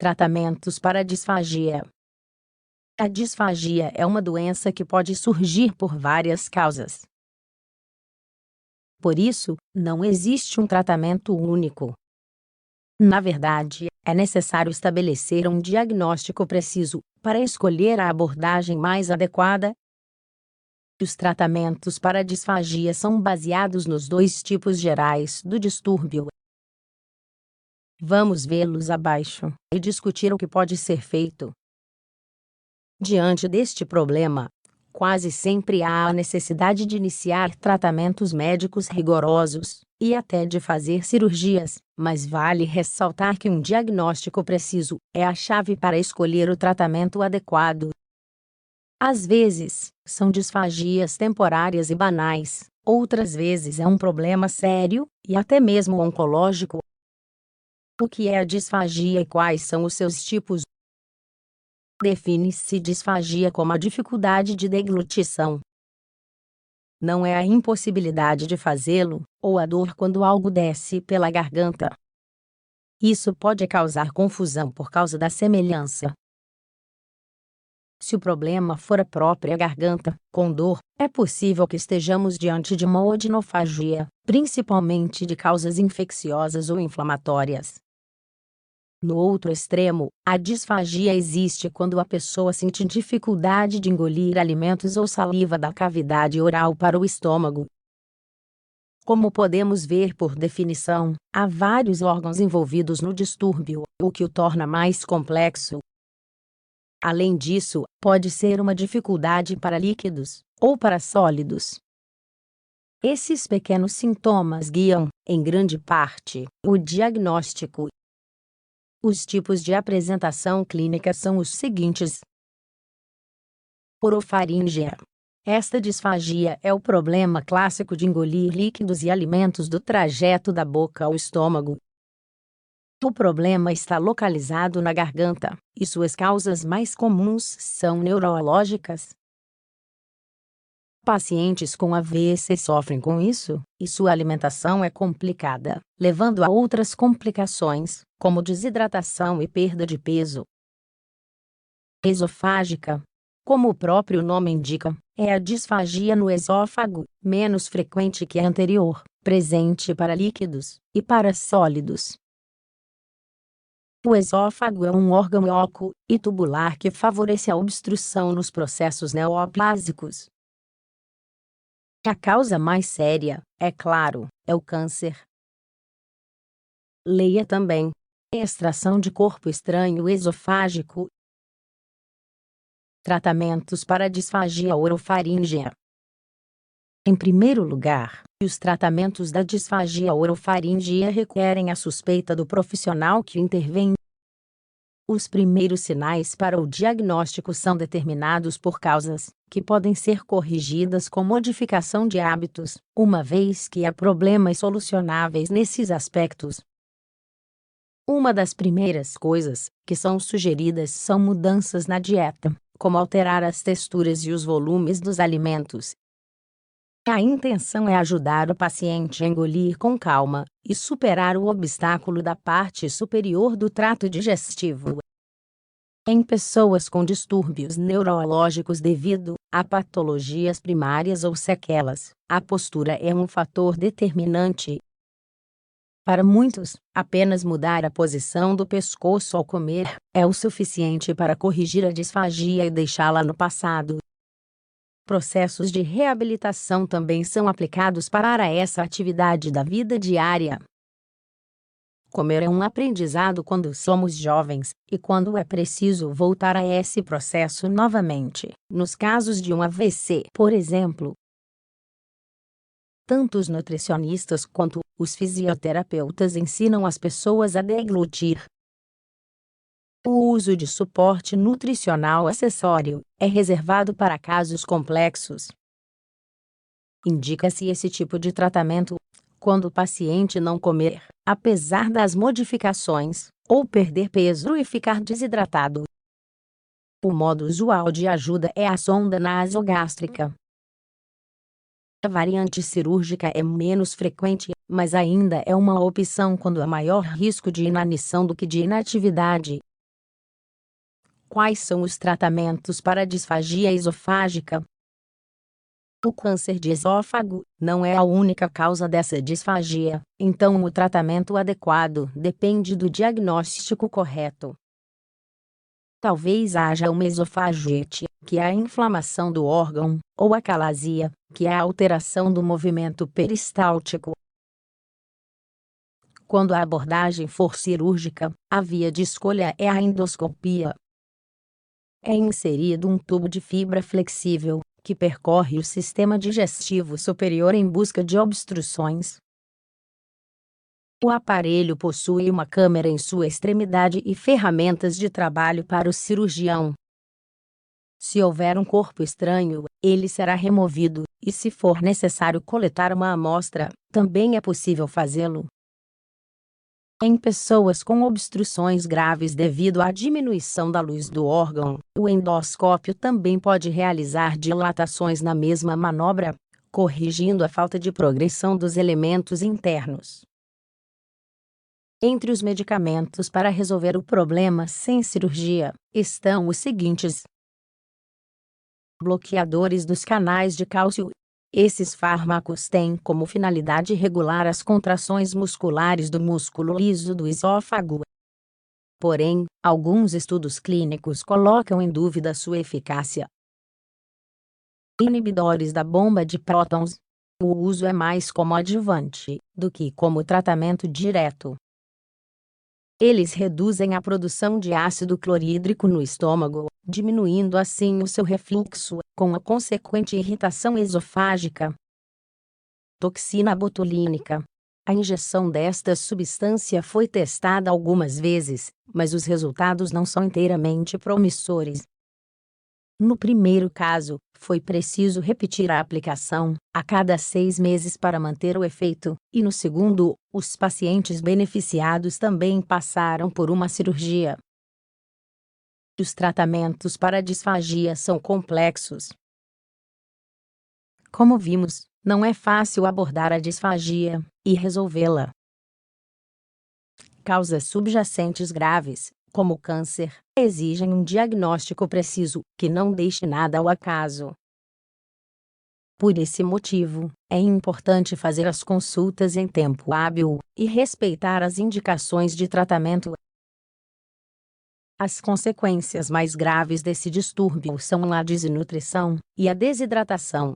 Tratamentos para a disfagia. A disfagia é uma doença que pode surgir por várias causas. Por isso, não existe um tratamento único. Na verdade, é necessário estabelecer um diagnóstico preciso para escolher a abordagem mais adequada. Os tratamentos para a disfagia são baseados nos dois tipos gerais do distúrbio. Vamos vê-los abaixo e discutir o que pode ser feito. Diante deste problema, quase sempre há a necessidade de iniciar tratamentos médicos rigorosos e até de fazer cirurgias, mas vale ressaltar que um diagnóstico preciso é a chave para escolher o tratamento adequado. Às vezes, são disfagias temporárias e banais, outras vezes é um problema sério e até mesmo oncológico. O que é a disfagia e quais são os seus tipos? Define-se disfagia como a dificuldade de deglutição. Não é a impossibilidade de fazê-lo, ou a dor quando algo desce pela garganta. Isso pode causar confusão por causa da semelhança. Se o problema for a própria garganta, com dor, é possível que estejamos diante de uma odinofagia, principalmente de causas infecciosas ou inflamatórias. No outro extremo, a disfagia existe quando a pessoa sente dificuldade de engolir alimentos ou saliva da cavidade oral para o estômago. Como podemos ver por definição, há vários órgãos envolvidos no distúrbio, o que o torna mais complexo. Além disso, pode ser uma dificuldade para líquidos ou para sólidos. Esses pequenos sintomas guiam, em grande parte, o diagnóstico. Os tipos de apresentação clínica são os seguintes. Orofaríngea. Esta disfagia é o problema clássico de engolir líquidos e alimentos do trajeto da boca ao estômago. O problema está localizado na garganta, e suas causas mais comuns são neurológicas. Pacientes com AVC sofrem com isso, e sua alimentação é complicada, levando a outras complicações, como desidratação e perda de peso. Esofágica. Como o próprio nome indica, é a disfagia no esôfago, menos frequente que a anterior, presente para líquidos e para sólidos. O esôfago é um órgão oco e tubular que favorece a obstrução nos processos neoplásicos. A causa mais séria, é claro, é o câncer. Leia também: extração de corpo estranho esofágico. Tratamentos para a disfagia orofaríngea. Em primeiro lugar, os tratamentos da disfagia orofaríngea requerem a suspeita do profissional que intervém. Os primeiros sinais para o diagnóstico são determinados por causas que podem ser corrigidas com modificação de hábitos, uma vez que há problemas solucionáveis nesses aspectos. Uma das primeiras coisas que são sugeridas são mudanças na dieta, como alterar as texturas e os volumes dos alimentos. A intenção é ajudar o paciente a engolir com calma e superar o obstáculo da parte superior do trato digestivo. Em pessoas com distúrbios neurológicos devido a patologias primárias ou sequelas, a postura é um fator determinante. Para muitos, apenas mudar a posição do pescoço ao comer é o suficiente para corrigir a disfagia e deixá-la no passado. Processos de reabilitação também são aplicados para essa atividade da vida diária. Comer é um aprendizado quando somos jovens, e quando é preciso voltar a esse processo novamente, nos casos de um AVC, por exemplo. Tanto os nutricionistas quanto os fisioterapeutas ensinam as pessoas a deglutir. O uso de suporte nutricional acessório é reservado para casos complexos. Indica-se esse tipo de tratamento quando o paciente não comer, apesar das modificações, ou perder peso e ficar desidratado. O modo usual de ajuda é a sonda nasogástrica. A variante cirúrgica é menos frequente, mas ainda é uma opção quando há maior risco de inanição do que de inatividade. Quais são os tratamentos para a disfagia esofágica? O câncer de esôfago não é a única causa dessa disfagia, então o tratamento adequado depende do diagnóstico correto. Talvez haja uma esofagite, que é a inflamação do órgão, ou a calasia, que é a alteração do movimento peristáltico. Quando a abordagem for cirúrgica, a via de escolha é a endoscopia. É inserido um tubo de fibra flexível, que percorre o sistema digestivo superior em busca de obstruções. O aparelho possui uma câmera em sua extremidade e ferramentas de trabalho para o cirurgião. Se houver um corpo estranho, ele será removido, e se for necessário coletar uma amostra, também é possível fazê-lo. Em pessoas com obstruções graves devido à diminuição da luz do órgão, o endoscópio também pode realizar dilatações na mesma manobra, corrigindo a falta de progressão dos elementos internos. Entre os medicamentos para resolver o problema sem cirurgia, estão os seguintes: bloqueadores dos canais de cálcio. Esses fármacos têm como finalidade regular as contrações musculares do músculo liso do esôfago. Porém, alguns estudos clínicos colocam em dúvida sua eficácia. Inibidores da bomba de prótons. O uso é mais como adjuvante do que como tratamento direto. Eles reduzem a produção de ácido clorídrico no estômago, diminuindo assim o seu refluxo, com a consequente irritação esofágica. Toxina botulínica. A injeção desta substância foi testada algumas vezes, mas os resultados não são inteiramente promissores. No primeiro caso, foi preciso repetir a aplicação a cada 6 meses para manter o efeito, e no segundo, os pacientes beneficiados também passaram por uma cirurgia. Os tratamentos para a disfagia são complexos. Como vimos, não é fácil abordar a disfagia e resolvê-la. Causas subjacentes graves, como o câncer, exigem um diagnóstico preciso, que não deixe nada ao acaso. Por esse motivo, é importante fazer as consultas em tempo hábil e respeitar as indicações de tratamento. As consequências mais graves desse distúrbio são a desnutrição e a desidratação,